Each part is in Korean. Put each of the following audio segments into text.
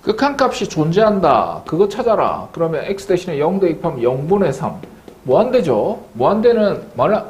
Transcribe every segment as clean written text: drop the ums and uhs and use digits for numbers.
극한값이 존재한다. 그거 찾아라. 그러면 x 대신에 0 대입하면 0분의 3. 무한대죠. 무한대는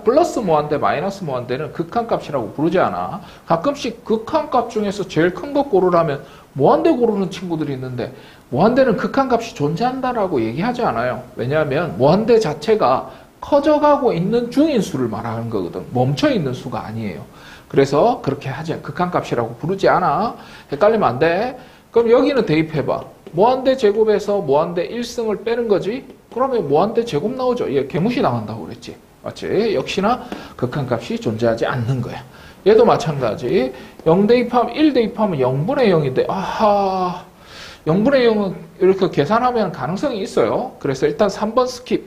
플러스 무한대, 마이너스 무한대는 극한값이라고 부르지 않아. 가끔씩 극한값 중에서 제일 큰 거 고르라면 무한대 고르는 친구들이 있는데 무한대는 극한값이 존재한다라고 얘기하지 않아요. 왜냐하면 무한대 자체가 커져가고 있는 중인 수를 말하는 거거든. 멈춰있는 수가 아니에요. 그래서 그렇게 하지 극한값이라고 부르지 않아. 헷갈리면 안 돼. 그럼 여기는 대입해봐. 무한대 제곱에서 무한대 1승을 빼는 거지? 그러면 무한대 제곱 나오죠. 얘 개무시 당한다고 그랬지. 맞지? 역시나 극한값이 존재하지 않는 거야. 얘도 마찬가지. 0 대입하면 1 대입하면 0분의 0인데 아하 0분의 0은 이렇게 계산하면 가능성이 있어요. 그래서 일단 3번 스킵.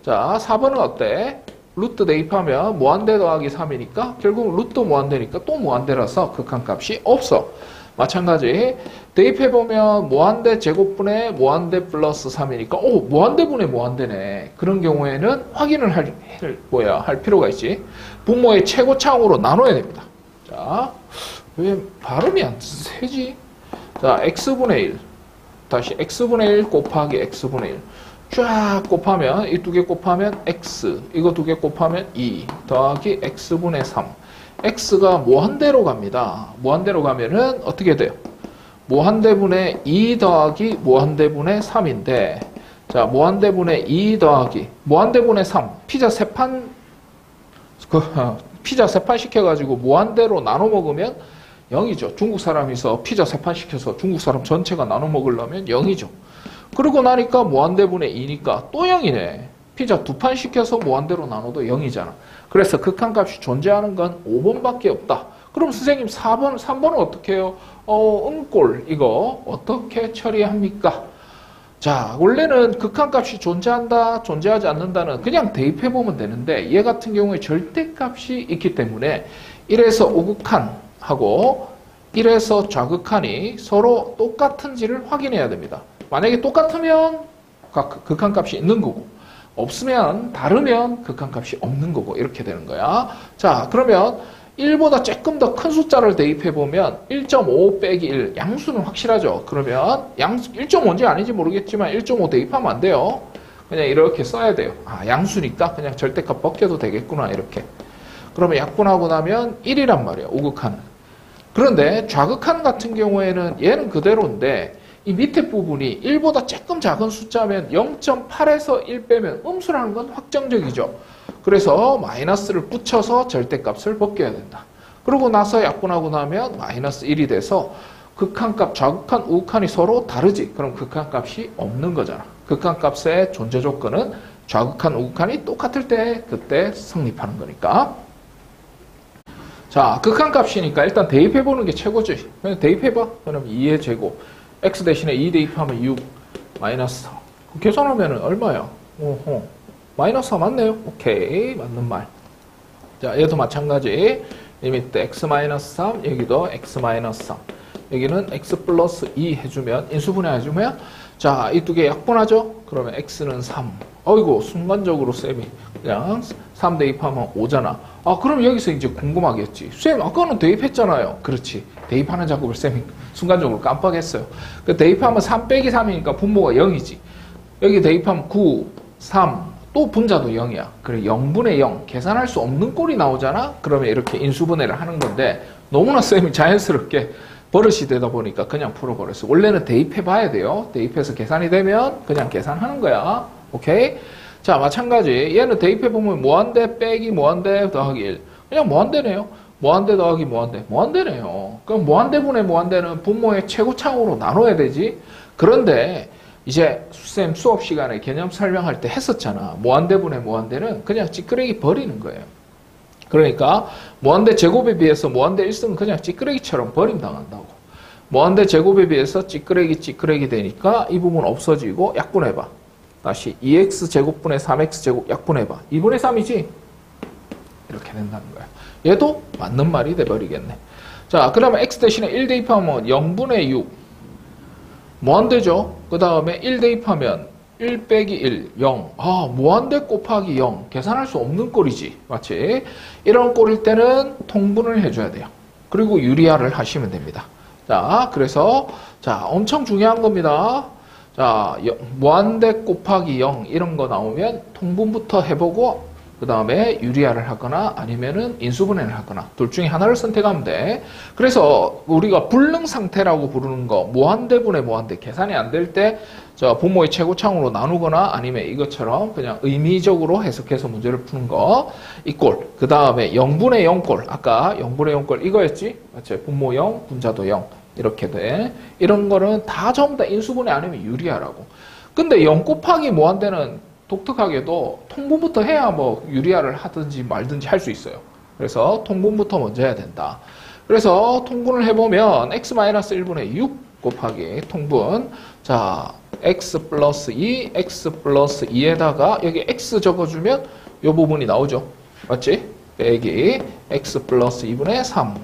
자 4번은 어때? 루트 대입하면 무한대 더하기 3이니까 결국 루트 무한대니까 또 무한대라서 극한값이 없어. 마찬가지 대입해보면 무한대 제곱분의 무한대 플러스 3이니까 오 무한대분의 무한대네. 그런 경우에는 확인을 할 필요가 있지. 분모의 최고차항으로 나눠야 됩니다. 자, 왜 발음이 안 세지? 자, x분의 1 다시 x분의 1 곱하기 x분의 1 쫙 곱하면 이 두 개 곱하면 x 이거 두 개 곱하면 2 더하기 x분의 3 x가 무한대로 갑니다. 무한대로 가면은 어떻게 돼요? 무한대분의 2 더하기 무한대분의 3인데 자 무한대분의 2 더하기 무한대분의 3 피자 세 판 시켜가지고 무한대로 나눠 먹으면 0이죠. 중국 사람이서 피자 세 판 시켜서 중국 사람 전체가 나눠 먹으려면 0이죠. 그러고 나니까 무한대분의 2니까 또 0이네. 피자 두 판 시켜서 무한대로 나눠도 0이잖아. 그래서 극한값이 존재하는 건 5번밖에 없다. 그럼 선생님 3번은 어떻게 해요? 음꼴 이거 어떻게 처리합니까? 자, 원래는 극한값이 존재한다, 존재하지 않는다는 그냥 대입해보면 되는데 얘 같은 경우에 절대값이 있기 때문에 1에서 우극한하고 1에서 좌극한이 서로 똑같은지를 확인해야 됩니다. 만약에 똑같으면 극한값이 있는 거고 없으면 다르면 극한값이 없는 거고 이렇게 되는 거야. 자, 그러면 1보다 조금 더 큰 숫자를 대입해보면 1.5 빼기 1 양수는 확실하죠. 그러면 1.5인지 아닌지 모르겠지만 1.5 대입하면 안 돼요. 그냥 이렇게 써야 돼요. 아, 양수니까 그냥 절대값 벗겨도 되겠구나 이렇게. 그러면 약분하고 나면 1이란 말이야. 우극한은. 그런데 좌극한 같은 경우에는 얘는 그대로인데 이 밑에 부분이 1보다 조금 작은 숫자면 0.8에서 1 빼면 음수라는 건 확정적이죠. 그래서 마이너스를 붙여서 절대값을 벗겨야 된다. 그러고 나서 약분하고 나면 마이너스 1이 돼서 극한값, 좌극한, 우극한이 서로 다르지. 그럼 극한값이 없는 거잖아. 극한값의 존재 조건은 좌극한, 우극한이 똑같을 때 그때 성립하는 거니까. 자, 극한값이니까 일단 대입해보는 게 최고지. 그냥 대입해봐. 그럼 2의 제곱. x 대신에 2 대입하면 6 마이너스 4. 계산하면 얼마야? 오호. 마이너스 4 맞네요. 오케이. 맞는 말. 자, 얘도 마찬가지. 리미트 x 마이너스 3, 여기도 x 마이너스 3. 여기는 x 플러스 2 해주면, 인수분해 해주면, 자, 이 두 개 약분하죠? 그러면 x는 3. 어이구, 순간적으로 쌤이 그냥 3 대입하면 5잖아. 아, 그럼 여기서 이제 궁금하겠지. 쌤, 아까는 대입했잖아요. 그렇지. 대입하는 작업을 쌤이 순간적으로 깜빡했어요. 그 대입하면 3 빼기 3이니까 분모가 0이지. 여기 대입하면 9, 3, 또 분자도 0이야. 그래 0분의 0 계산할 수 없는 꼴이 나오잖아. 그러면 이렇게 인수분해를 하는 건데 너무나 쌤이 자연스럽게 버릇이 되다 보니까 그냥 풀어버렸어. 원래는 대입해 봐야 돼요. 대입해서 계산이 되면 그냥 계산하는 거야. 오케이? 자, 마찬가지. 얘는 대입해 보면 무한대 빼기 무한대 더하기 1. 그냥 무한대네요. 무한대 더하기 무한대. 무한대네요. 그럼 무한대분의 무한대는 분모의 최고차항으로 나눠야 되지. 그런데 이제 쌤 수업 시간에 개념 설명할 때 했었잖아. 무한대분의 무한대는 그냥 찌끄레기 버리는 거예요. 그러니까 무한대 제곱에 비해서 무한대 1승은 그냥 찌끄레기처럼 버림당한다고. 무한대 제곱에 비해서 찌끄레기 되니까 이 부분 없어지고 약분해봐. 다시 2x 제곱분의 3x 제곱 약분해봐. 2분의 3이지? 이렇게 된다는 거야. 얘도 맞는 말이 돼버리겠네. 자, 그러면 x 대신에 1 대입하면 0분의 6 무한대죠. 그 다음에 1 대입하면 1 빼기 1, 0. 아, 무한대 곱하기 0. 계산할 수 없는 꼴이지. 맞지? 이런 꼴일 때는 통분을 해줘야 돼요. 그리고 유리화를 하시면 됩니다. 자, 그래서 자, 엄청 중요한 겁니다. 자, 무한대 곱하기 0 이런 거 나오면 통분부터 해보고 그 다음에 유리화를 하거나 아니면은 인수분해를 하거나 둘 중에 하나를 선택하면 돼. 그래서 우리가 불능 상태라고 부르는 거 무한대분의 무한대 계산이 안 될 때 저 분모의 최고차항으로 나누거나 아니면 이것처럼 그냥 의미적으로 해석해서 문제를 푸는 거 이 꼴. 그 다음에 0분의 0꼴. 아까 0분의 0꼴 이거였지? 맞지? 분모 0, 분자도 0. 이렇게 돼. 이런 거는 다 전부 다 인수분해 아니면 유리화라고. 근데 0 곱하기 무한대는 독특하게도 통분부터 해야 뭐 유리화를 하든지 말든지 할 수 있어요. 그래서 통분부터 먼저 해야 된다. 그래서 통분을 해보면 x-1분의 6 곱하기 통분. 자, x 플러스 2, x 플러스 2에다가 여기 x 적어주면 이 부분이 나오죠. 맞지? 빼기 x 플러스 2분의 3.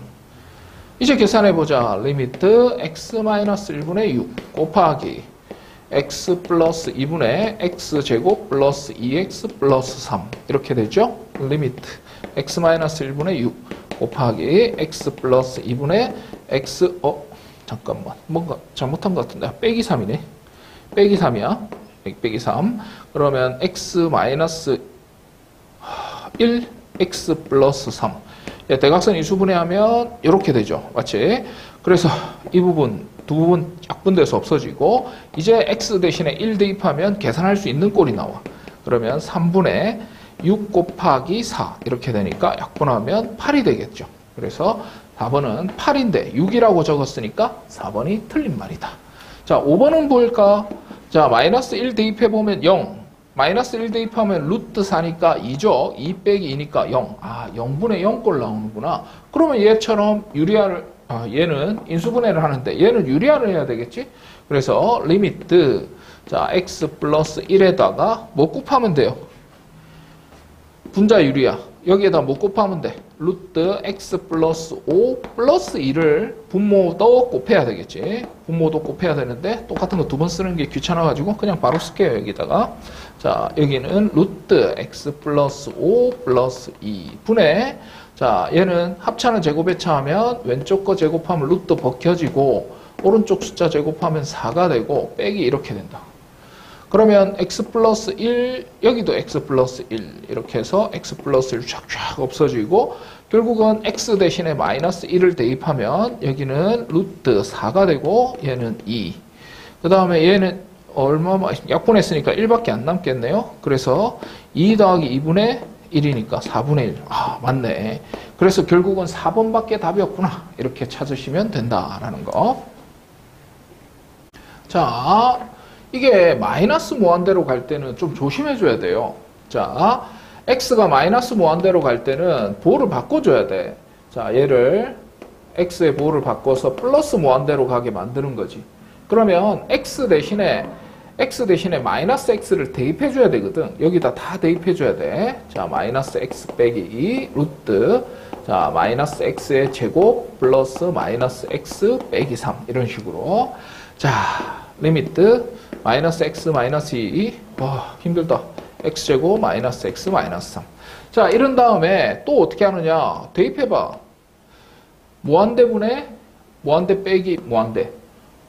이제 계산해보자. 리미트 x-1분의 6 곱하기 x 플러스 2분의 x제곱 플러스 2x 플러스 3 이렇게 되죠. 리미트 x-1분의 6 곱하기 x 플러스 2분의 x 잠깐만 뭔가 잘못한 것 같은데 빼기 3이네. 빼기 3이야. 빼기 3 그러면 x 마이너스 1 x 플러스 3 대각선 인수분해하면 이렇게 되죠. 맞지? 그래서 이 부분 두 부분 약분돼서 없어지고 이제 x 대신에 1 대입하면 계산할 수 있는 꼴이 나와. 그러면 3분의 6 곱하기 4 이렇게 되니까 약분하면 8이 되겠죠. 그래서 4번은 8인데 6이라고 적었으니까 4번이 틀린 말이다. 자, 5번은 뭘까? 자, 마이너스 1 대입해보면 0. 마이너스 1 대입하면 루트 4니까 2죠. 2 빼기 2니까 0. 아, 0분의 0꼴 나오는구나. 그러면 얘처럼 유리화를 얘는 인수분해를 하는데 얘는 유리화를 해야 되겠지? 그래서 리미트 자 x 플러스 1에다가 뭐 곱하면 돼요? 분자 유리화. 여기에다 뭐 곱하면 돼? 루트 x 플러스 5 플러스 2를 분모도 곱해야 되겠지? 분모도 곱해야 되는데 똑같은 거 두 번 쓰는 게 귀찮아가지고 그냥 바로 쓸게요. 여기다가 자 여기는 루트 x 플러스 5 플러스 2 분의 자, 얘는 합차는 제곱에 차하면 왼쪽 거 제곱하면 루트 벗겨지고 오른쪽 숫자 제곱하면 4가 되고 빼기 이렇게 된다. 그러면 x 플러스 1 여기도 x 플러스 1 이렇게 해서 x 플러스 1 쫙쫙 없어지고 결국은 x 대신에 마이너스 1을 대입하면 여기는 루트 4가 되고 얘는 2. 그 다음에 얘는 얼마 약분했으니까 1밖에 안 남겠네요. 그래서 2 더하기 2분의 1이니까 4분의 1. 아, 맞네. 그래서 결국은 4번밖에 답이 없구나. 이렇게 찾으시면 된다라는 거. 자, 이게 마이너스 무한대로 갈 때는 좀 조심해줘야 돼요. 자, x가 마이너스 무한대로 갈 때는 보호를 바꿔줘야 돼. 자, 얘를 x의 보호를 바꿔서 플러스 무한대로 가게 만드는 거지. 그러면 x 대신에 마이너스 x를 대입해줘야 되거든. 여기다 다 대입해줘야 돼. 자, 마이너스 x 빼기 2 루트 자 마이너스 x의 제곱 플러스 마이너스 x 빼기 3 이런 식으로 자 리미트 마이너스 x 마이너스 2 와 힘들다. x제곱 마이너스 x 마이너스 3 자 이런 다음에 또 어떻게 하느냐 대입해봐. 무한대분의 무한대 빼기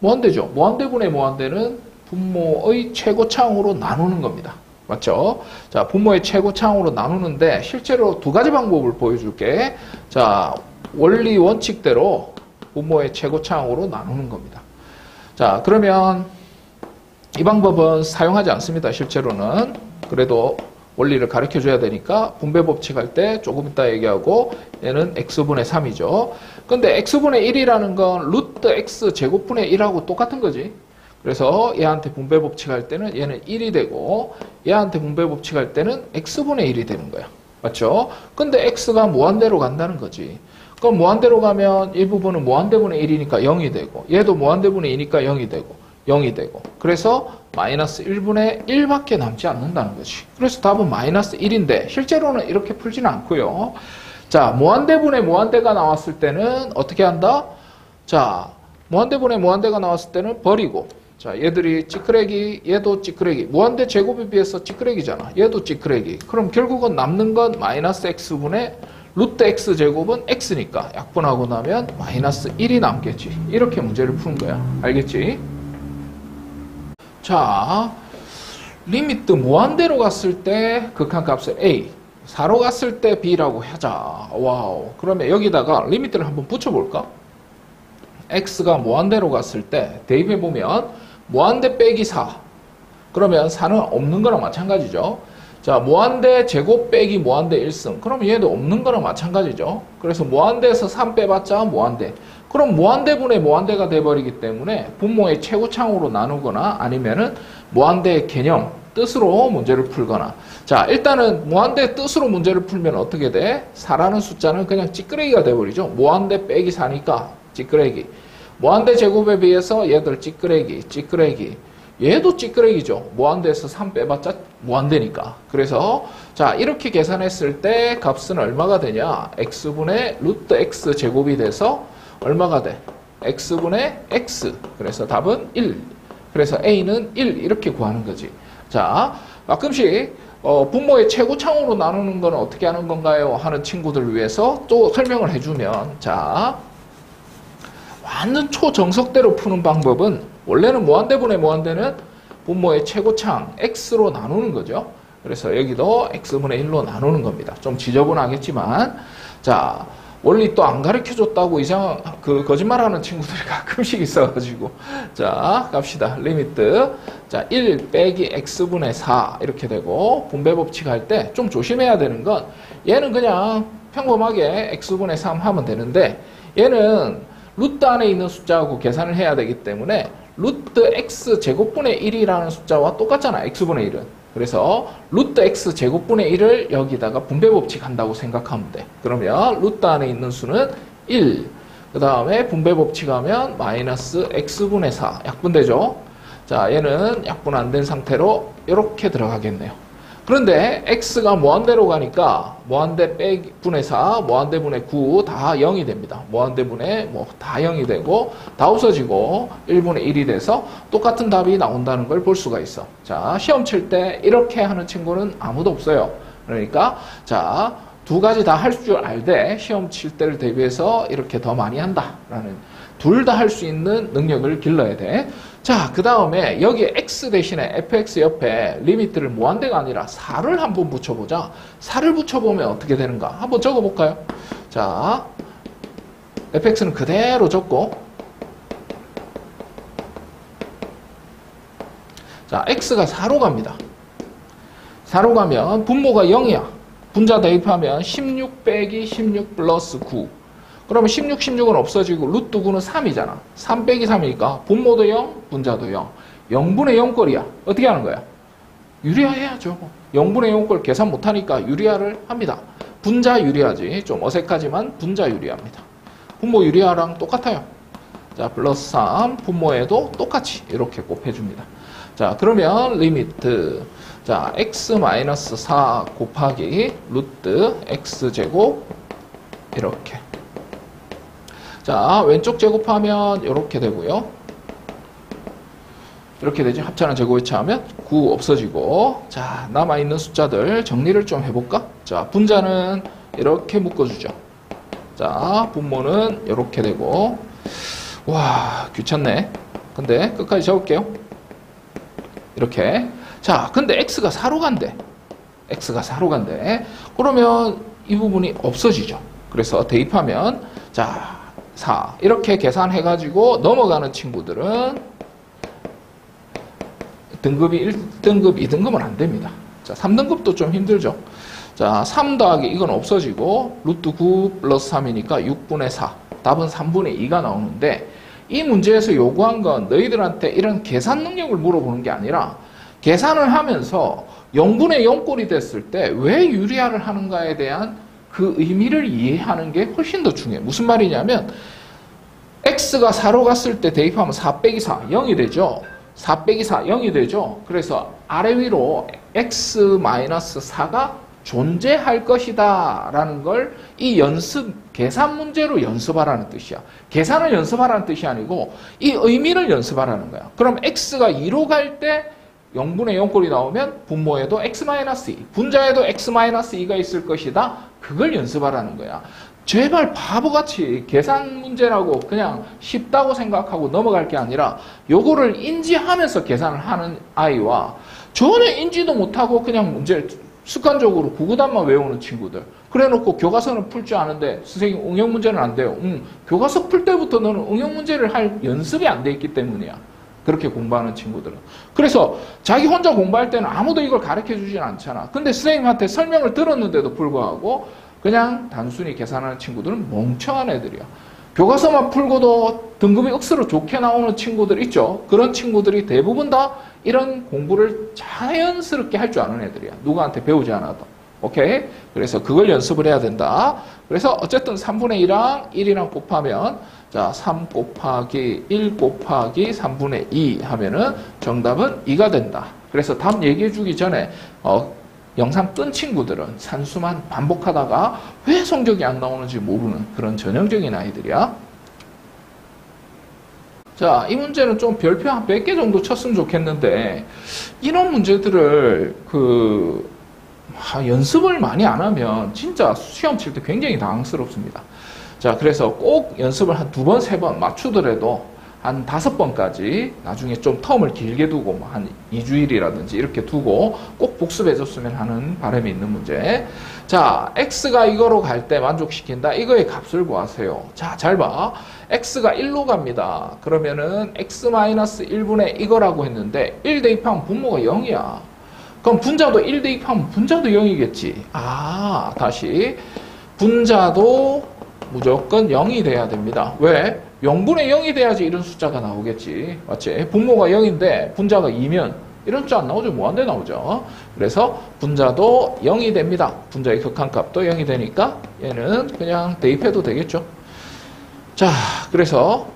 무한대죠. 무한대분의 무한대는 분모의 최고차항으로 나누는 겁니다. 맞죠? 자, 분모의 최고차항으로 나누는데 실제로 두 가지 방법을 보여줄게. 자, 원리 원칙대로 분모의 최고차항으로 나누는 겁니다. 자, 그러면 이 방법은 사용하지 않습니다. 실제로는. 그래도 원리를 가르쳐 줘야 되니까 분배 법칙 할 때 조금 이따 얘기하고 얘는 x분의 3이죠. 근데 x분의 1이라는 건 루트 x 제곱분의 1하고 똑같은 거지. 그래서 얘한테 분배 법칙 할 때는 얘는 1이 되고 얘한테 분배 법칙 할 때는 x분의 1이 되는 거야. 맞죠? 근데 x가 무한대로 간다는 거지. 그럼 무한대로 가면 이 부분은 무한대분의 1이니까 0이 되고 얘도 무한대분의 2니까 0이 되고 0이 되고 그래서 마이너스 1분의 1밖에 남지 않는다는 거지. 그래서 답은 마이너스 1인데 실제로는 이렇게 풀지는 않고요. 자, 무한대분의 무한대가 나왔을 때는 어떻게 한다? 자, 무한대분의 무한대가 나왔을 때는 버리고 자, 얘들이 찌끄레기, 얘도 찌끄레기. 무한대 제곱에 비해서 찌끄레기잖아. 얘도 찌끄레기. 그럼 결국은 남는 건 마이너스 x분의 루트 x 제곱은 x니까 약분하고 나면 마이너스 1이 남겠지. 이렇게 문제를 푸는 거야. 알겠지? 자, 리미트 무한대로 갔을 때 극한값을 a, 4로 갔을 때 b라고 하자. 와우. 그러면 여기다가 리미트를 한번 붙여볼까? x가 무한대로 갔을 때 대입해보면 무한대 빼기 4. 그러면 4는 없는 거랑 마찬가지죠. 자, 무한대 제곱 빼기 무한대 1승. 그럼 얘도 없는 거랑 마찬가지죠. 그래서 무한대에서 3 빼봤자 무한대. 그럼 무한대분의 무한대가 돼버리기 때문에 분모의 최고창으로 나누거나 아니면은 무한대의 개념, 뜻으로 문제를 풀거나. 자, 일단은 무한대 뜻으로 문제를 풀면 어떻게 돼? 4라는 숫자는 그냥 찌끄레기가 돼버리죠. 무한대 빼기 4니까 찌끄레기. 무한대 제곱에 비해서 얘들 찌끄레기. 얘도 찌끄레기죠. 무한대에서 3 빼봤자 무한대니까. 그래서 자, 이렇게 계산했을 때 값은 얼마가 되냐? x분의 루트 x 제곱이 돼서 얼마가 돼? x분의 x. 그래서 답은 1. 그래서 a는 1 이렇게 구하는 거지. 자, 가끔씩 분모의 최고창으로 나누는 건 어떻게 하는 건가요? 하는 친구들을 위해서 또 설명을 해주면, 자, 완전 초정석대로 푸는 방법은 원래는 무한대분의 무한대는 분모의 최고창 x로 나누는 거죠. 그래서 여기도 x분의 1로 나누는 겁니다. 좀 지저분하겠지만, 자, 원리 또 안 가르쳐줬다고 거짓말하는 친구들이 가끔씩 있어가지고, 자, 갑시다. 리미트. 자, 1 빼기 x분의 4 이렇게 되고, 분배 법칙 할 때 좀 조심해야 되는 건, 얘는 그냥 평범하게 x분의 3 하면 되는데, 얘는 루트 안에 있는 숫자하고 계산을 해야 되기 때문에 루트 x 제곱분의 1이라는 숫자와 똑같잖아. x분의 1은. 그래서 루트 x 제곱분의 1을 여기다가 분배 법칙 한다고 생각하면 돼. 그러면 루트 안에 있는 수는 1. 그 다음에 분배 법칙 하면 마이너스 x분의 4. 약분되죠. 자, 얘는 약분 안 된 상태로 이렇게 들어가겠네요. 그런데 x가 무한대로 가니까 무한대 빼기 분의 4, 무한대 분의 9 다 0이 됩니다. 무한대 분의 다 0이 되고 다 없어지고 1분의 1이 돼서 똑같은 답이 나온다는 걸 볼 수가 있어. 자, 시험 칠 때 이렇게 하는 친구는 아무도 없어요. 그러니까 자, 두 가지 다 할 줄 알되 시험 칠 때를 대비해서 이렇게 더 많이 한다라는, 둘 다 할 수 있는 능력을 길러야 돼. 자, 그 다음에 여기에 x 대신에 fx 옆에 리미트를 무한대가 아니라 4를 한번 붙여보자. 4를 붙여보면 어떻게 되는가? 한번 적어볼까요? 자, fx는 그대로 적고, 자, x가 4로 갑니다. 4로 가면 분모가 0이야. 분자 대입하면 16 빼기 16 플러스 9. 그러면 16, 16은 없어지고 루트 9는 3이잖아. 3 빼기 3이니까 분모도 0, 분자도 0. 0분의 0꼴이야. 어떻게 하는 거야? 유리화 해야죠. 0분의 0꼴 계산 못하니까 유리화를 합니다. 분자 유리화지. 좀 어색하지만 분자 유리화입니다. 분모 유리화랑 똑같아요. 자, 플러스 3, 분모에도 똑같이 이렇게 곱해줍니다. 자, 그러면 리미트. 자, x-4 곱하기 루트 x제곱 이렇게. 자, 왼쪽 제곱하면 이렇게 되고요. 이렇게 되죠. 합차는 제곱해체하면 9 없어지고, 자, 남아있는 숫자들 정리를 좀 해볼까? 자, 분자는 이렇게 묶어주죠. 자, 분모는 이렇게 되고, 와, 귀찮네. 근데 끝까지 적을게요. 이렇게. 자, 근데 x가 4로 간대. x가 4로 간대. 그러면 이 부분이 없어지죠. 그래서 대입하면, 자, 4. 이렇게 계산해가지고 넘어가는 친구들은 등급이 1등급, 2등급은 안 됩니다. 자, 3등급도 좀 힘들죠. 자, 3 더하기 이건 없어지고 루트 9 플러스 3이니까 6분의 4. 답은 3분의 2가 나오는데, 이 문제에서 요구한 건 너희들한테 이런 계산 능력을 물어보는 게 아니라 계산을 하면서 0분의 0꼴이 됐을 때 왜 유리화를 하는가에 대한 그 의미를 이해하는 게 훨씬 더 중요해. 무슨 말이냐면 x가 4로 갔을 때 대입하면 4 빼기 4, 0이 되죠. 4 빼기 4, 0이 되죠. 그래서 아래 위로 x-4가 존재할 것이다 라는 걸 이 계산 문제로 연습하라는 뜻이야. 계산을 연습하라는 뜻이 아니고 이 의미를 연습하라는 거야. 그럼 x가 2로 갈 때 0분의 0꼴이 나오면 분모에도 x-2, 분자에도 x-2가 있을 것이다. 그걸 연습하라는 거야. 제발 바보같이 계산 문제라고 그냥 쉽다고 생각하고 넘어갈 게 아니라 요거를 인지하면서 계산을 하는 아이와 전혀 인지도 못하고 그냥 문제 습관적으로 구구단만 외우는 친구들. 그래놓고 교과서는 풀 줄 아는데 선생님 응용 문제는 안 돼요. 교과서 풀 때부터 너는 응용 문제를 할 연습이 안 돼 있기 때문이야. 그렇게 공부하는 친구들은. 그래서 자기 혼자 공부할 때는 아무도 이걸 가르쳐 주진 않잖아. 근데 선생님한테 설명을 들었는데도 불구하고 그냥 단순히 계산하는 친구들은 멍청한 애들이야. 교과서만 풀고도 등급이 억수로 좋게 나오는 친구들 있죠. 그런 친구들이 대부분 다 이런 공부를 자연스럽게 할 줄 아는 애들이야. 누구한테 배우지 않아도. 오케이? 그래서 그걸 연습을 해야 된다. 그래서 어쨌든 3분의 1이랑 1이랑 곱하면 자, 3 곱하기 1 곱하기 3분의 2 하면은 정답은 2가 된다. 그래서 답 얘기해 주기 전에 영상 끈 친구들은 산수만 반복하다가 왜 성적이 안 나오는지 모르는 그런 전형적인 아이들이야. 자, 이 문제는 좀 별표 한 100개 정도 쳤으면 좋겠는데 이런 문제들을 연습을 많이 안 하면 진짜 시험 칠 때 굉장히 당황스럽습니다. 자, 그래서 꼭 연습을 한 2번, 3번 맞추더라도 한 5번까지 나중에 좀 텀을 길게 두고 한 2주일이라든지 이렇게 두고 꼭 복습해줬으면 하는 바람이 있는 문제. 자, x가 이거로 갈 때 만족시킨다. 이거의 값을 구하세요. 자, 잘 봐. x가 1로 갑니다. 그러면은 x-1분의 이거라고 했는데 1 대입하면 분모가 0이야. 그럼 분자도 1 대입하면 분자도 0이겠지. 아, 다시. 분자도 무조건 0이 돼야 됩니다. 왜? 0분의 0이 돼야지 이런 숫자가 나오겠지. 맞지? 분모가 0인데 분자가 2면 이런 숫자 안 나오죠. 무한대 나오죠. 그래서 분자도 0이 됩니다. 분자의 극한값도 0이 되니까 얘는 그냥 대입해도 되겠죠. 자, 그래서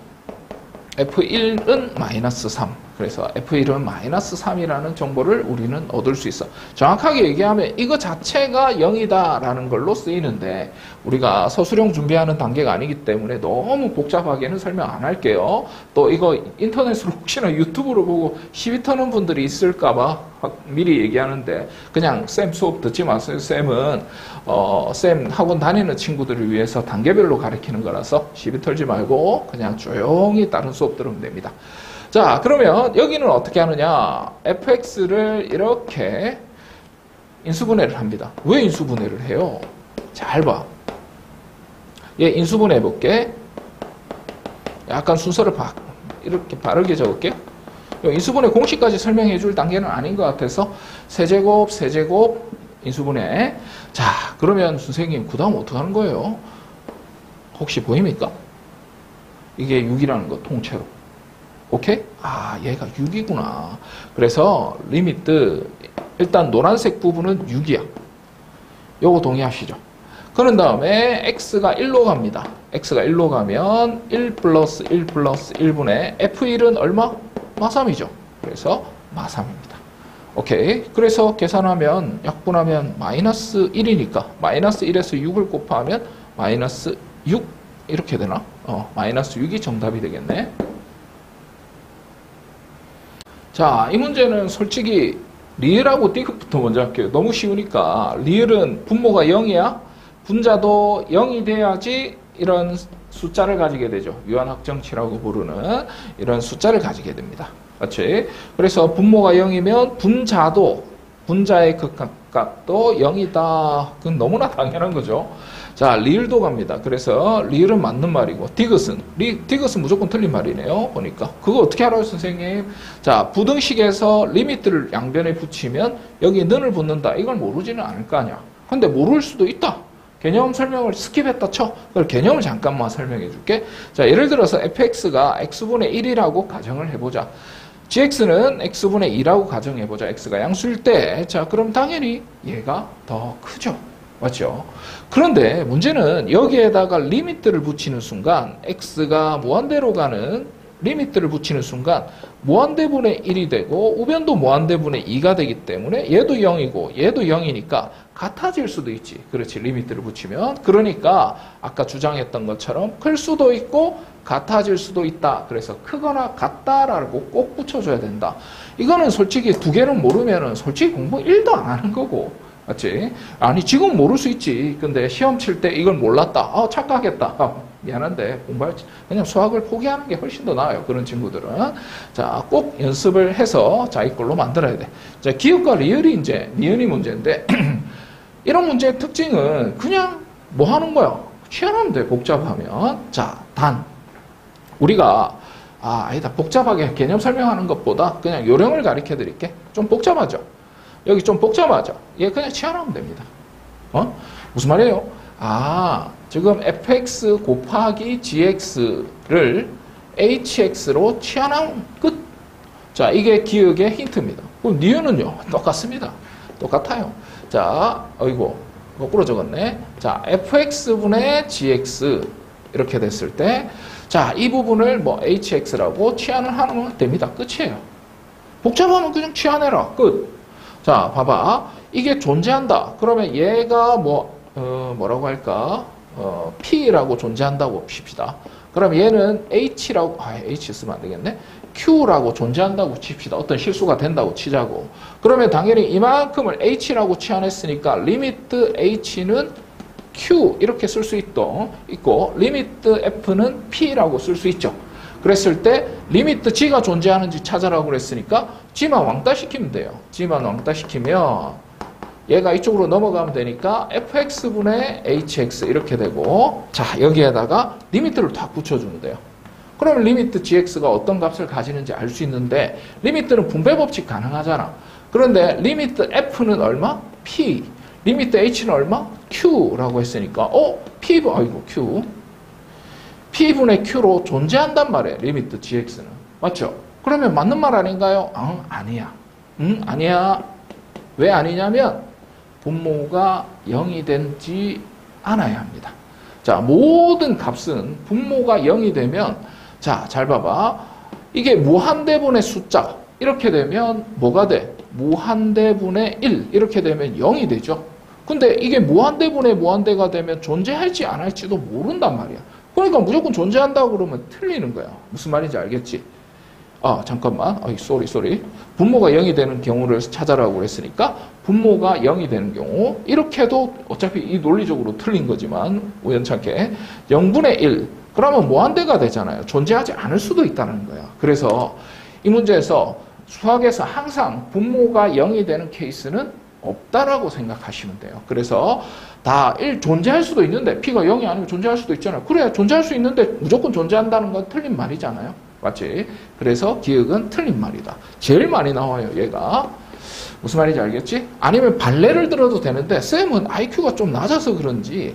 F1은 마이너스 3. 그래서 F1은 마이너스 3이라는 정보를 우리는 얻을 수 있어. 정확하게 얘기하면 이거 자체가 0이다라는 걸로 쓰이는데 우리가 서술형 준비하는 단계가 아니기 때문에 너무 복잡하게는 설명 안 할게요. 또 이거 인터넷으로 혹시나 유튜브로 보고 시비 터는 분들이 있을까봐 미리 얘기하는데 그냥 쌤 수업 듣지 마세요. 쌤은 쌤 학원 다니는 친구들을 위해서 단계별로 가르치는 거라서 시비 털지 말고 그냥 조용히 다른 수업 들으면 됩니다. 자, 그러면 여기는 어떻게 하느냐? fx를 이렇게 인수분해를 합니다. 왜 인수분해를 해요? 잘 봐. 얘 인수분해 해볼게. 약간 순서를 이렇게 바르게 적을게요. 인수분해 공식까지 설명해 줄 단계는 아닌 것 같아서 세제곱, 세제곱, 인수분해. 자, 그러면 선생님 그 다음 어떻게 하는 거예요? 혹시 보입니까? 이게 6이라는 거 통째로. 오케이? 아, 얘가 6이구나. 그래서 리미트 일단 노란색 부분은 6이야. 요거 동의하시죠? 그런 다음에 x가 1로 갑니다. x가 1로 가면 1 플러스 1 플러스 1분의 f1은 얼마? 마3이죠. 그래서 마3입니다. 오케이. 그래서 계산하면 약분하면 마이너스 1이니까 마이너스 1에서 6을 곱하면 마이너스 6 이렇게 되나? 마이너스 6이 정답이 되겠네. 자, 이 문제는 솔직히 리을하고 디귿부터 먼저 할게요. 너무 쉬우니까. 리을은 분모가 0이야. 분자도 0이 돼야지 이런 숫자를 가지게 되죠. 유한확정치라고 부르는 이런 숫자를 가지게 됩니다. 그렇지? 그래서 분모가 0이면 분자도 분자의 극한값도 0이다. 그건 너무나 당연한 거죠. 자, 리을도 갑니다. 그래서 리을은 맞는 말이고 디귿은 무조건 틀린 말이네요. 보니까. 그거 어떻게 알아요, 선생님? 자, 부등식에서 리미트를 양변에 붙이면 여기 는을 붙는다. 이걸 모르지는 않을 거 아니야. 근데 모를 수도 있다. 개념 설명을 스킵했다 쳐. 그걸 개념을 잠깐만 설명해 줄게. 자, 예를 들어서 fx가 x분의 1이라고 가정을 해보자. gx는 x분의 2라고 가정해보자. x가 양수일 때. 자, 그럼 당연히 얘가 더 크죠. 맞죠? 그런데 문제는 여기에다가 리미트를 붙이는 순간 x가 무한대로 가는 리미트를 붙이는 순간 무한대분의 1이 되고 우변도 무한대분의 2가 되기 때문에 얘도 0이고 얘도 0이니까 같아질 수도 있지. 그렇지. 리미트를 붙이면. 그러니까 아까 주장했던 것처럼 클 수도 있고 같아질 수도 있다. 그래서 크거나 같다라고 꼭 붙여줘야 된다. 이거는 솔직히 두 개는 모르면은 솔직히 공부 1도 안 하는 거고. 맞지? 아니 지금 모를 수 있지. 근데 시험 칠 때 이걸 몰랐다. 착각했다. 미안한데 그냥 수학을 포기하는 게 훨씬 더 나아요. 그런 친구들은. 자, 꼭 연습을 해서 자기 걸로 만들어야 돼. 자, 기억과 리을이 이제 니은이 문제인데 이런 문제의 특징은 그냥 뭐 하는 거야? 취하면 돼. 복잡하면. 자, 단 우리가 아니다. 복잡하게 개념 설명하는 것보다 그냥 요령을 가르쳐 드릴게. 좀 복잡하죠? 여기 좀 복잡하죠? 얘 그냥 치환하면 됩니다. 무슨 말이에요? 지금 fx 곱하기 gx를 hx로 치환하면 끝. 자, 이게 기억의 힌트입니다. 그럼 니은은요? 똑같습니다. 똑같아요. 자, 어이구, 거꾸로 적었네. 자, fx분의 gx 이렇게 됐을 때 자, 이 부분을 뭐 hx라고 치환을 하면 됩니다. 끝이에요. 복잡하면 그냥 치환해라. 끝. 자, 봐봐. 이게 존재한다. 그러면 얘가 뭐라고 할까? P라고 존재한다고 칩시다. 그럼 얘는 H라고, H 쓰면 안 되겠네? Q라고 존재한다고 칩시다. 어떤 실수가 된다고 치자고. 그러면 당연히 이만큼을 H라고 치환했으니까 리미트 H는 Q 이렇게 쓸 수 있고 리미트 F는 P라고 쓸 수 있죠. 그랬을 때 리미트 G가 존재하는지 찾아라고 그랬으니까 G만 왕따시키면 돼요. G만 왕따시키면 얘가 이쪽으로 넘어가면 되니까 fx분의 hx 이렇게 되고 자 여기에다가 리미트를 딱 붙여주면 돼요. 그러면 리미트 gx가 어떤 값을 가지는지 알 수 있는데 리미트는 분배 법칙 가능하잖아. 그런데 리미트 f는 얼마? p. 리미트 h는 얼마? q라고 했으니까 q p분의 q로 존재한단 말이에요. 리미트 gx는. 맞죠? 그러면 맞는 말 아닌가요? 아니야. 아니야. 왜 아니냐면 분모가 0이 되지 않아야 합니다. 자, 모든 값은 분모가 0이 되면 자, 잘 봐봐. 이게 무한대분의 숫자 이렇게 되면 뭐가 돼? 무한대분의 1 이렇게 되면 0이 되죠. 근데 이게 무한대분의 무한대가 되면 존재할지 안 할지도 모른단 말이야. 그러니까 무조건 존재한다고 그러면 틀리는 거야. 무슨 말인지 알겠지? 잠깐만. 쏘리. 분모가 0이 되는 경우를 찾아라고 했으니까 분모가 0이 되는 경우 이렇게 해도 어차피 이 논리적으로 틀린 거지만 우연찮게 0분의 1 그러면 무한대가 되잖아요. 존재하지 않을 수도 있다는 거야. 그래서 이 문제에서 수학에서 항상 분모가 0이 되는 케이스는 없다라고 생각하시면 돼요. 그래서 다 1 존재할 수도 있는데 P가 0이 아니면 존재할 수도 있잖아요. 그래 존재할 수 있는데 무조건 존재한다는 건 틀린 말이잖아요. 맞지? 그래서 기억은 틀린 말이다. 제일 많이 나와요, 얘가. 무슨 말인지 알겠지? 아니면 발레를 들어도 되는데 쌤은 IQ가 좀 낮아서 그런지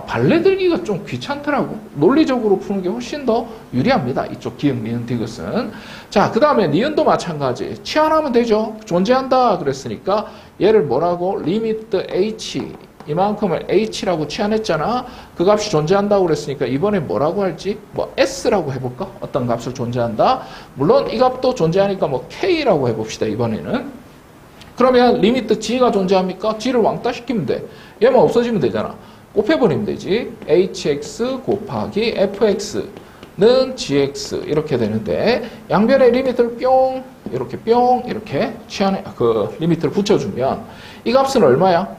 발레 들기가 좀 귀찮더라고. 논리적으로 푸는 게 훨씬 더 유리합니다. 이쪽 기억, 니은, 디귿은. 자, 그 다음에 니은도 마찬가지. 치환하면 되죠. 존재한다 그랬으니까 얘를 뭐라고? 리미트 H 이만큼을 H라고 치환했잖아. 그 값이 존재한다고 그랬으니까 이번에 뭐라고 할지 S라고 해볼까? 어떤 값을 존재한다. 물론 이 값도 존재하니까 K라고 해봅시다. 이번에는. 그러면 리미트 G가 존재합니까? G를 왕따시키면 돼. 얘만 없어지면 되잖아. 곱해버리면 되지. hx 곱하기 fx는 gx 이렇게 되는데 양변의 리미트를 뿅 이렇게 리미트를 붙여주면 이 값은 얼마야?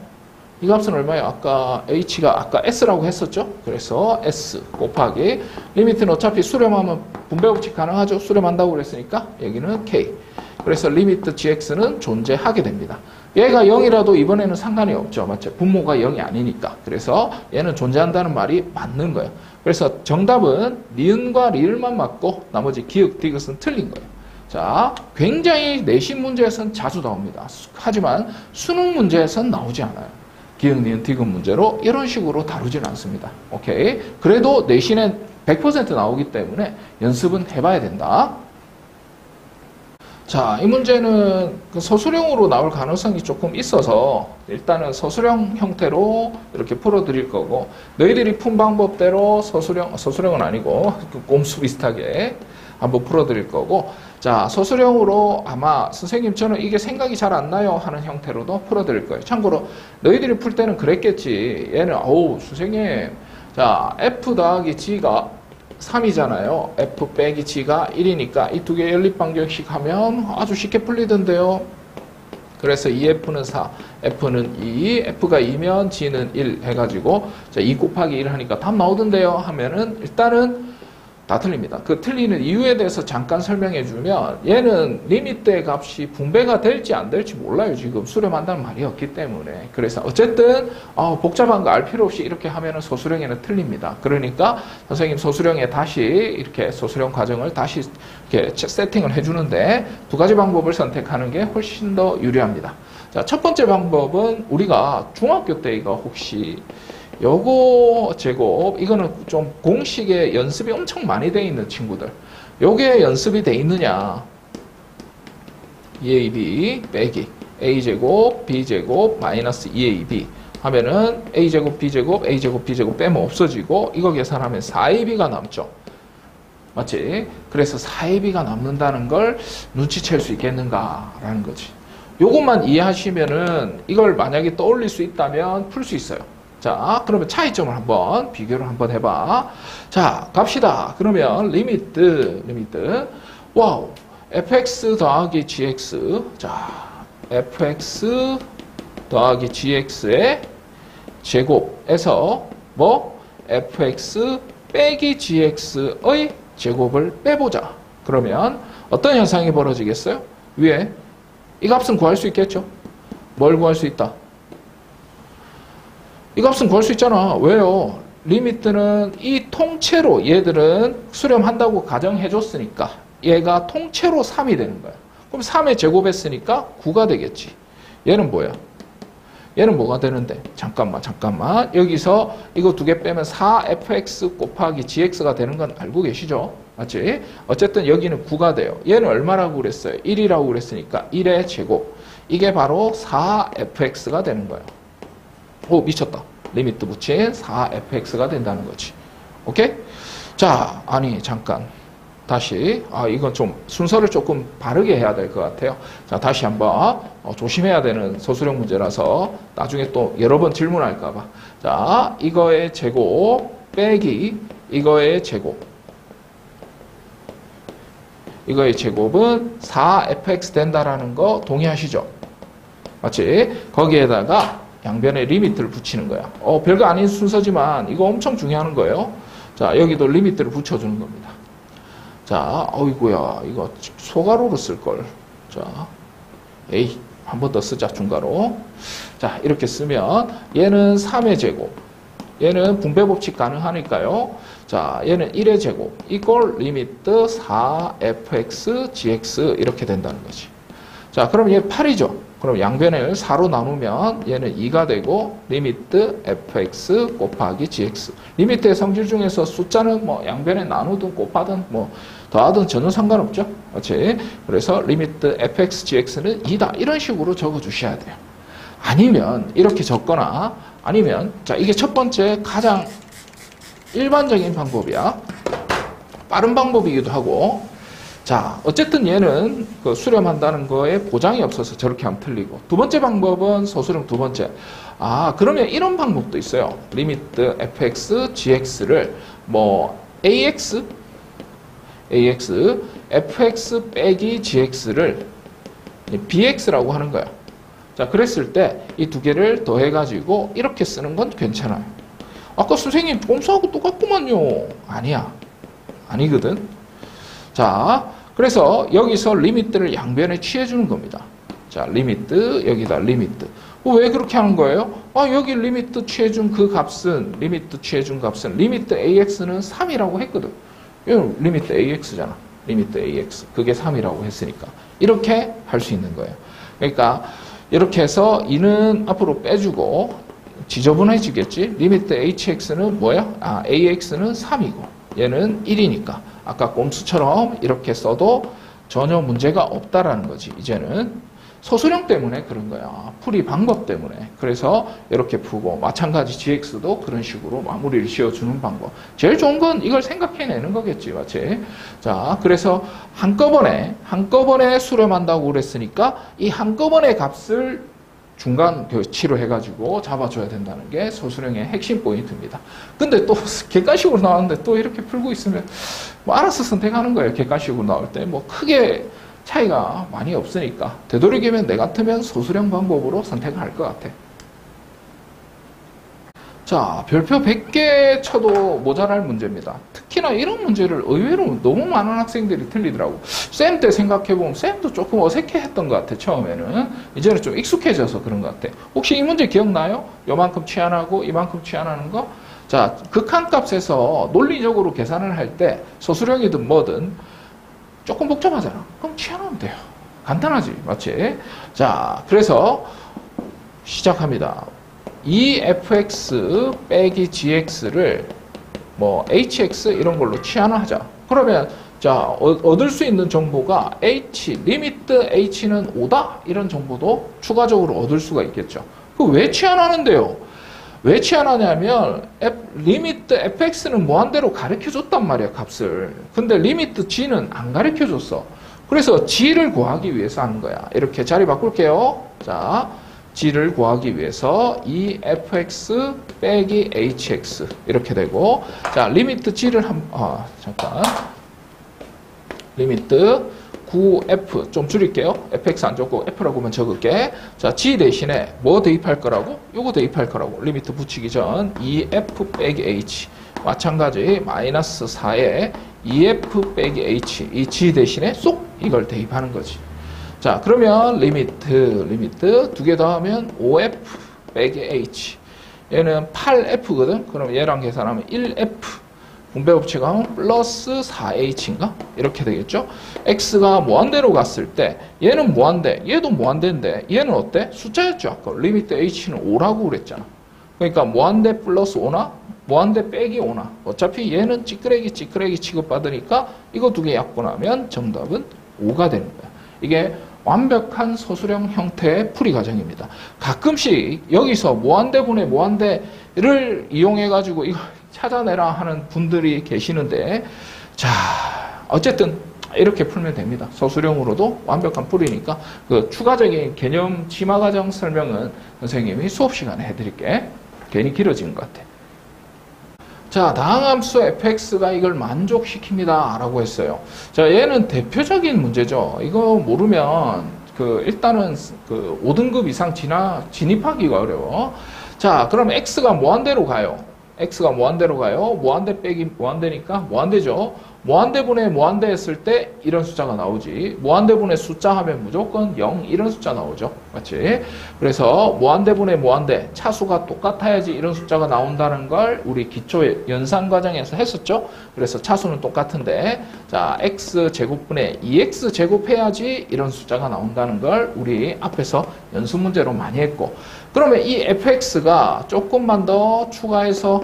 이 값은 얼마야? 아까 h가 s라고 했었죠? 그래서 s 곱하기 리미트는 어차피 수렴하면 분배법칙 가능하죠? 수렴한다고 그랬으니까 여기는 k. 그래서 리미트 gx는 존재하게 됩니다. 얘가 0이라도 이번에는 상관이 없죠. 맞죠? 분모가 0이 아니니까. 그래서 얘는 존재한다는 말이 맞는 거예요. 그래서 정답은 니은과 리을만 맞고 나머지 기역, 디귿은 틀린 거예요. 자, 굉장히 내신 문제에서는 자주 나옵니다. 하지만 수능 문제에서는 나오지 않아요. 기역, 니은, 디귿 문제로 이런 식으로 다루지는 않습니다. 오케이? 그래도 내신엔 100% 나오기 때문에 연습은 해봐야 된다. 자, 이 문제는 그 서술형으로 나올 가능성이 조금 있어서 일단은 서술형 형태로 이렇게 풀어드릴 거고, 너희들이 푼 방법대로 서술형은 아니고 그 꼼수 비슷하게 한번 풀어드릴 거고, 자, 서술형으로 아마 선생님 저는 이게 생각이 잘 안 나요 하는 형태로도 풀어드릴 거예요. 참고로 너희들이 풀 때는 그랬겠지. 얘는 선생님, 자, f 더하기 g가 3이잖아요. f 빼기 g가 1이니까 이 두 개 연립방정식 하면 아주 쉽게 풀리던데요. 그래서 2f는 4, f는 2, f가 2면 g는 1 해가지고 자, 2 곱하기 1 하니까 답 나오던데요 하면은 일단은 다 틀립니다. 그 틀리는 이유에 대해서 잠깐 설명해 주면, 얘는 리미트의 값이 분배가 될지 안 될지 몰라요. 지금 수렴한다는 말이 없기 때문에. 그래서 어쨌든 복잡한 거 알 필요 없이 이렇게 하면은 서술형에는 틀립니다. 그러니까 선생님 서술형에 다시 이렇게 서술형 과정을 다시 이렇게 세팅을 해주는데 두 가지 방법을 선택하는 게 훨씬 더 유리합니다. 자, 첫 번째 방법은 우리가 중학교 때 이거 혹시 요거 제곱, 이거는 좀 공식에 연습이 엄청 많이 돼 있는 친구들, 요게 연습이 돼 있느냐, 2ab 빼기 a제곱 b제곱 마이너스 2ab 하면은 a제곱 b제곱 a제곱 b제곱 빼면 없어지고 이거 계산하면 4ab가 남죠. 맞지? 그래서 4ab가 남는다는 걸 눈치챌 수 있겠는가라는 거지. 요것만 이해하시면은 이걸 만약에 떠올릴 수 있다면 풀 수 있어요. 자, 그러면 차이점을 한번 비교를 한번 해봐. 자, 갑시다. 그러면 리미트 와우, fx 더하기 gx. 자, fx 더하기 gx의 제곱에서 뭐 fx 빼기 gx의 제곱을 빼보자. 그러면 어떤 현상이 벌어지겠어요? 위에 이 값은 구할 수 있겠죠? 뭘 구할 수 있다? 이 값은 구할 수 있잖아. 왜요? 리미트는 이 통째로 얘들은 수렴한다고 가정해줬으니까 얘가 통째로 3이 되는 거야. 그럼 3의 제곱했으니까 9가 되겠지. 얘는 뭐야? 얘는 뭐가 되는데? 잠깐만. 여기서 이거 두 개 빼면 4fx 곱하기 gx가 되는 건 알고 계시죠? 맞지? 어쨌든 여기는 9가 돼요. 얘는 얼마라고 그랬어요? 1이라고 그랬으니까 1의 제곱. 이게 바로 4fx가 되는 거예요. 오, 미쳤다. 리미트 붙인 4fx가 된다는 거지. 오케이? 자, 아니, 잠깐. 다시. 이건 좀 순서를 조금 바르게 해야 될 것 같아요. 자, 다시 한번 조심해야 되는 서술형 문제라서 나중에 또 여러 번 질문할까봐. 자, 이거의 제곱 빼기 이거의 제곱. 이거의 제곱은 4fx 된다라는 거 동의하시죠? 맞지? 거기에다가 양변에 리미트를 붙이는 거야. 별거 아닌 순서지만 이거 엄청 중요한 거예요. 자, 여기도 리미트를 붙여주는 겁니다. 자, 어이구야, 이거 소가로로 쓸걸. 자, 한 번 더 쓰자, 중가로. 자, 이렇게 쓰면 얘는 3의 제곱, 얘는 분배법칙 가능하니까요. 자, 얘는 1의 제곱 이걸 리미트 4fx gx 이렇게 된다는 거지. 자, 그럼 얘 8이죠. 그럼 양변을 4로 나누면 얘는 2가 되고 리미트 fx 곱하기 gx. 리미트의 성질 중에서 숫자는 뭐 양변에 나누든 곱하든 뭐 더하든 전혀 상관없죠. 그렇지? 그래서 리미트 fx gx는 2다. 이런 식으로 적어 주셔야 돼요. 아니면 이렇게 적거나 아니면 자, 이게 첫 번째 가장 일반적인 방법이야. 빠른 방법이기도 하고. 자, 어쨌든 얘는 그 수렴한다는 거에 보장이 없어서 저렇게 하면 틀리고. 두 번째 방법은 서술형 두 번째. 그러면 이런 방법도 있어요. 리미트 fx, gx를 뭐 ax, fx 빼기 gx를 bx라고 하는 거야. 자, 그랬을 때 이 두 개를 더해가지고 이렇게 쓰는 건 괜찮아요. 아까 선생님 꼼수하고 똑같구만요. 아니야. 아니거든. 자, 그래서 여기서 리미트를 양변에 취해주는 겁니다. 자, 리미트, 여기다 리미트. 왜 그렇게 하는 거예요? 여기 리미트 취해준 그 값은, 리미트 ax는 3이라고 했거든. 이건 리미트 ax잖아. 리미트 ax. 그게 3이라고 했으니까. 이렇게 할 수 있는 거예요. 그러니까, 이렇게 해서 2는 앞으로 빼주고, 지저분해지겠지? 리미트 hx는 뭐야? ax는 3이고, 얘는 1이니까. 아까 꼼수처럼 이렇게 써도 전혀 문제가 없다라는 거지. 이제는 소수령 때문에 그런 거야. 풀이 방법 때문에. 그래서 이렇게 풀고 마찬가지 gx도 그런 식으로 마무리를 지어주는 방법. 제일 좋은 건 이걸 생각해내는 거겠지. 맞지? 자, 그래서 한꺼번에 수렴한다고 그랬으니까 이 한꺼번에 값을 중간 교치로 해가지고 잡아줘야 된다는 게 소수령의 핵심 포인트입니다. 근데 또 객관식으로 나왔는데 또 이렇게 풀고 있으면 뭐 알아서 선택하는 거예요. 객관식으로 나올 때 뭐 크게 차이가 많이 없으니까 되도록이면 내 같으면 소수령 방법으로 선택할 것 같아. 자, 별표 100개 쳐도 모자랄 문제입니다. 특히나 이런 문제를 의외로 너무 많은 학생들이 틀리더라고. 쌤 때 생각해보면 쌤도 조금 어색해했던 것 같아. 처음에는. 이제는 좀 익숙해져서 그런 것 같아. 혹시 이 문제 기억나요? 요만큼 치환하고 이만큼 치환하는 거? 자, 극한값에서 논리적으로 계산을 할 때 소수령이든 뭐든 조금 복잡하잖아. 그럼 치환하면 돼요. 간단하지. 맞지? 자, 그래서 시작합니다. 이 fx 빼기 gx를 뭐 hx 이런 걸로 치환을 하자. 그러면 자, 얻을 수 있는 정보가 h, 리미트 h는 5다 이런 정보도 추가적으로 얻을 수가 있겠죠. 그 왜 치환하는데요? 왜 치환하냐면 리미트 fx는 무한대로 가르쳐줬단 말이야, 값을. 근데 리미트 g는 안 가르쳐줬어. 그래서 g를 구하기 위해서 하는 거야. 이렇게 자리 바꿀게요. 자, g를 구하기 위해서 이 fx 빼기 hx 이렇게 되고, 자, 리미트 g를 잠깐 리미트 9f 좀 줄일게요. fx 안 적고 f라고만 적을게. 자, g 대신에 뭐 대입할 거라고? 요거 대입할 거라고. 리미트 붙이기 전 2f 빼기 h 마찬가지 마이너스 4에 2f 빼기 h 이 g 대신에 쏙 이걸 대입하는 거지. 자, 그러면 리미트 두 개 더하면 5f 빼기 h 얘는 8f거든. 그럼 얘랑 계산하면 1f 분배법칙하면 플러스 4h인가? 이렇게 되겠죠. x가 무한대로 갔을 때 얘는 무한대, 얘도 무한대인데 얘는 어때? 숫자였죠. 아까 리미트 h는 5라고 그랬잖아. 그러니까 무한대 플러스 5나 무한대 빼기 5나 어차피 얘는 찌끄레기 취급받으니까 이거 두 개 약분하면 정답은 5가 되는 거야. 이게 완벽한 소수령 형태의 풀이 과정입니다. 가끔씩 여기서 무한대분의 무한대를 이용해가지고 이거 찾아내라 하는 분들이 계시는데, 자, 어쨌든 이렇게 풀면 됩니다. 소수령으로도 완벽한 풀이니까 그 추가적인 개념 치마 과정 설명은 선생님이 수업 시간에 해드릴게. 괜히 길어지는 것 같아. 자, 다항 함수 fx가 이걸 만족시킵니다 라고 했어요. 자, 얘는 대표적인 문제죠. 이거 모르면 일단은 5등급 이상 진입하기가 어려워. 자, 그럼 x가 무한대로 가요. x가 무한대로 가요. 무한대 빼기 무한대니까 무한대죠. 무한대분의 무한대 했을 때 이런 숫자가 나오지. 무한대분의 숫자 하면 무조건 0 이런 숫자 나오죠. 맞지? 그래서 무한대분의 무한대 차수가 똑같아야지 이런 숫자가 나온다는 걸 우리 기초 연산 과정에서 했었죠. 그래서 차수는 똑같은데 자, x제곱분의 2x제곱 해야지 이런 숫자가 나온다는 걸 우리 앞에서 연습 문제로 많이 했고, 그러면 이 fx가 조금만 더 추가해서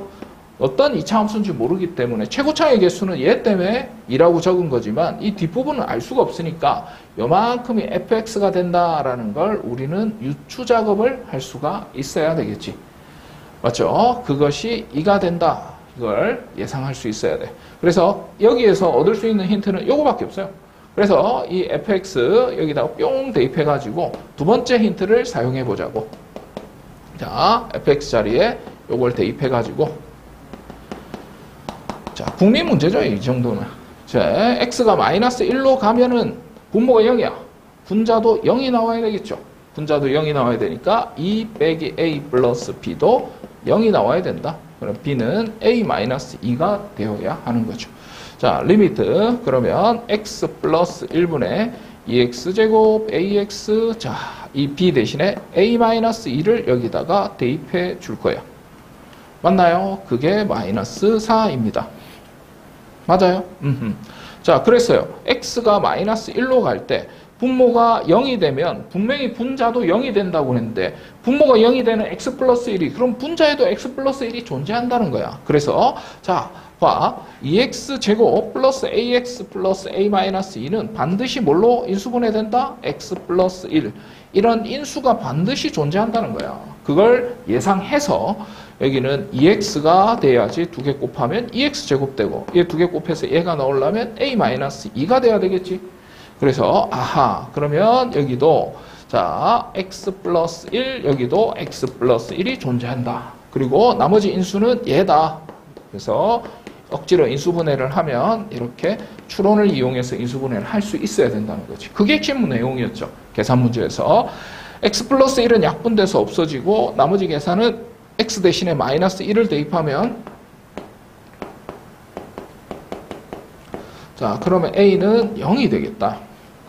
어떤 이차 함수인지 모르기 때문에 최고차의 개수는 얘 때문에 2라고 적은 거지만 이 뒷부분은 알 수가 없으니까 요만큼이 fx가 된다라는 걸 우리는 유추 작업을 할 수가 있어야 되겠지. 맞죠? 그것이 2가 된다. 이걸 예상할 수 있어야 돼. 그래서 여기에서 얻을 수 있는 힌트는 요거밖에 없어요. 그래서 이 fx 여기다가 뿅 대입해가지고 두 번째 힌트를 사용해 보자고. 자, fx 자리에 요걸 대입해가지고 자, 국민 문제죠, 이 정도는. 자, x가 마이너스 1로 가면은 분모가 0이야. 분자도 0이 나와야 되겠죠. 분자도 0이 나와야 되니까 2 빼기 a 플러스 b도 0이 나와야 된다. 그럼 b는 a 마이너스 2가 되어야 하는 거죠. 자, 리미트 그러면 x 플러스 1분의 2x제곱 ax, 자, 이 b 대신에 a 마이너스 2를 여기다가 대입해 줄 거예요. 맞나요? 그게 마이너스 4입니다. 맞아요? 자, 그랬어요. x가 마이너스 1로 갈 때 분모가 0이 되면 분명히 분자도 0이 된다고 했는데 분모가 0이 되는 x 플러스 1이 그럼 분자에도 x 플러스 1이 존재한다는 거야. 그래서 자, 봐. 2x제곱 플러스 ax 플러스 a 마이너스 2는 반드시 뭘로 인수분해된다? x 플러스 1. 이런 인수가 반드시 존재한다는 거야. 그걸 예상해서 여기는 2x가 돼야지 두 개 곱하면 2x제곱 되고 얘 두 개 곱해서 얘가 나오려면 a 마이너스 2가 돼야 되겠지. 그래서 아하 그러면 여기도 자 x 플러스 1 여기도 x 플러스 1이 존재한다. 그리고 나머지 인수는 얘다. 그래서 억지로 인수분해를 하면 이렇게 추론을 이용해서 인수분해를 할 수 있어야 된다는 거지. 그게 질문 내용이었죠. 계산 문제에서 x 플러스 1은 약분돼서 없어지고 나머지 계산은 x 대신에 마이너스 1을 대입하면 자 그러면 a는 0이 되겠다.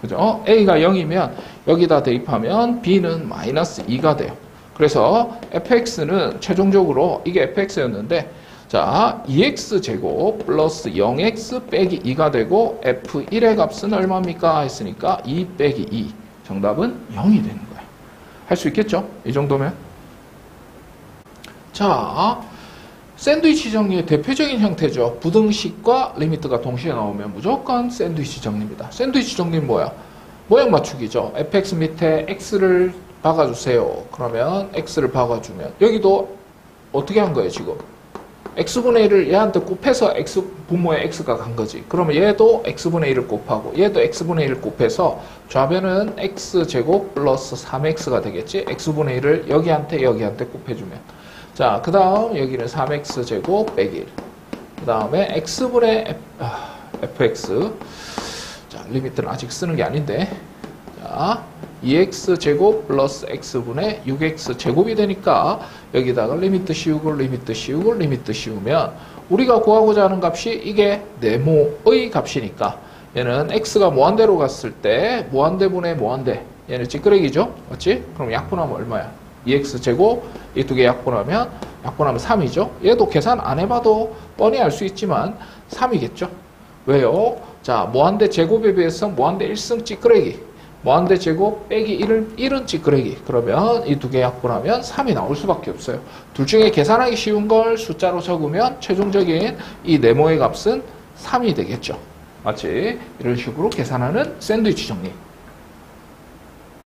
그죠? a가 0이면 여기다 대입하면 b는 마이너스 2가 돼요. 그래서 fx는 최종적으로 이게 fx였는데 자 2x제곱 플러스 0x 빼기 2가 되고 f1의 값은 얼마입니까? 했으니까 2 빼기 2 정답은 0이 되는 거예요. 할 수 있겠죠? 이 정도면 자 샌드위치 정리의 대표적인 형태죠. 부등식과 리미트가 동시에 나오면 무조건 샌드위치 정리입니다. 샌드위치 정리는 뭐야? 모양 맞추기죠. fx 밑에 x를 박아주세요. 그러면 x를 박아주면 여기도 어떻게 한 거예요 지금? x분의 1을 얘한테 곱해서 분모에 x가 간 거지. 그러면 얘도 x분의 1을 곱하고 얘도 x분의 1을 곱해서 좌변은 x제곱 플러스 3x가 되겠지. x분의 1을 여기한테 곱해주면 자, 그 다음 여기는 3x제곱 빼기 1. 그 다음에 x분의 fx 자, 리미트는 아직 쓰는 게 아닌데 자 2x제곱 플러스 x분의 6x제곱이 되니까 여기다가 리미트 씌우고 리미트 씌우고 리미트 씌우면 우리가 구하고자 하는 값이 이게 네모의 값이니까 얘는 x가 무한대로 갔을 때 무한대분의 무한대 얘는 찌끄레기죠? 맞지? 그럼 약분하면 얼마야? 2x제곱 이 두 개 약분하면 3이죠? 얘도 계산 안 해봐도 뻔히 알 수 있지만 3이겠죠? 왜요? 자 무한대 제곱에 비해서 무한대 1승 찌끄레기 무한대 제곱 빼기 1은 찌끄레기. 그러면 이 두 개 약분하면 3이 나올 수밖에 없어요. 둘 중에 계산하기 쉬운 걸 숫자로 적으면 최종적인 이 네모의 값은 3이 되겠죠. 맞지? 이런 식으로 계산하는 샌드위치 정리.